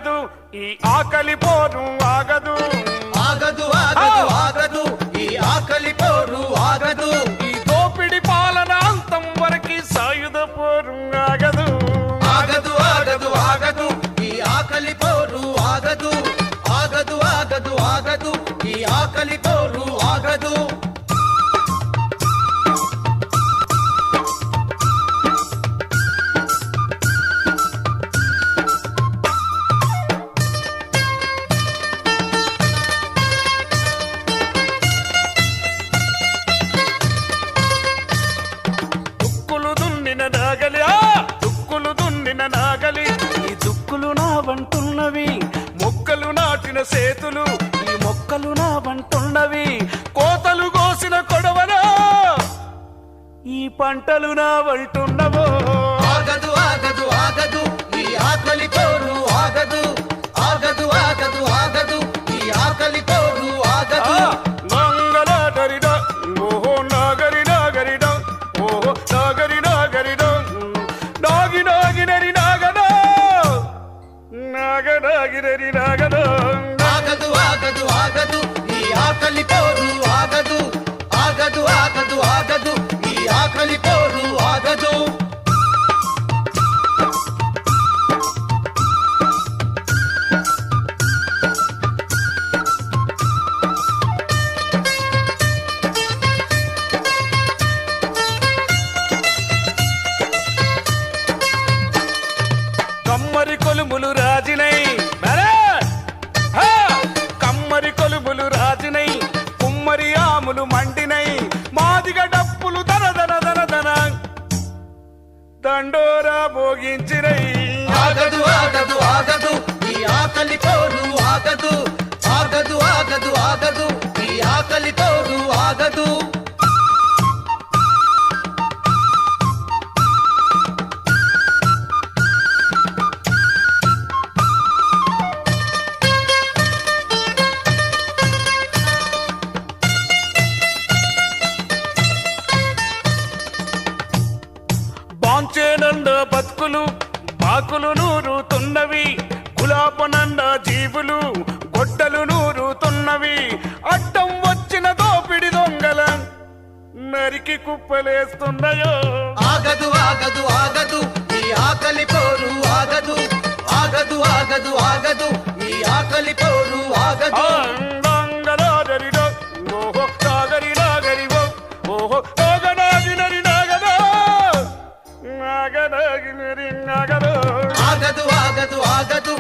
ఆగదు ఈ ఆకలి పోరు ఆగదు ఆగదు ఆగదు ఆగదు ఈ ఆకలి పోరు ఆగదు ఈ దోపిడి పాలన అంతం వరకు సాయుధ పోరు ఆగదు ఆగదు ఆగదు ఆగదు ఈ ఆకలి పోరు ఆగదు ఆగదు ఆగదు ఆగదు ఈ ఆకలి పోరు ఆగదు దుక్కులు దున్నిన నాగలి ఈ దుక్కులు నా వంటున్నవి మొక్కలు నాటిన సేతులు ఈ మొక్కలు నా వంటున్నవి కోతలు కోసిన కొడవలో ఈ పంటలు నా వంటున్నవో ఆగదు ఆగదు ఆగదు ఈ ఆకలి పోరు ఆగదు ఆగదు ఆగదు ఆగదు ఈ ఆకలి పోరు ఆగదు మంగళ ఓహో నాగరి నాగరిడ ఓహో నాగరి నాగరిడ నాగి నాగినరి నాగదో నాగనాగినరి నాగదో ఆగదు ఆగదు ఆగదు ఈ ఆకలి పోరు ఆగదు ఆగదు ఆగదు ఆగదు ఈ ఆకలి పోరు ఆగదు కమ్మరి కొలుములు రాజినై కమ్మరి కొలుములు రాజినై కుమ్మరి ఆములు మండినై మాదిగ డప్పులు దన దన దన దన దండోరా భోగించినై ఆగదు ఆగదు ఆగదు ఈ ఆకలి పోరు ఆగదు ఆగదు ఆగదు ఆగదు ఈ ఆకలి పోరు ఆగదు బాంచేనంద బతుకులు బాకులు నూరుతున్నవి గులాపనంద జీవులు గొడ్డలు నూరుతున్నవి అడ్డం వచ్చిన దోపిడి దొంగల నరికి కుప్పలేస్తున్నాయో ఆగదు ఆగదు ఆగదు ఈ ఆకలి పోరు ఆగదు ఆగదు ఆగదు ఆగదు ఈ ఆకలి పోరు ఆగదు దంగలాగరిడో ఓహో నాగరి నాగరివో ఓహో నాగనాగినరి నాగదో నాగనాగినరి నాగదో ఆగదు ఆగదు ఆగదు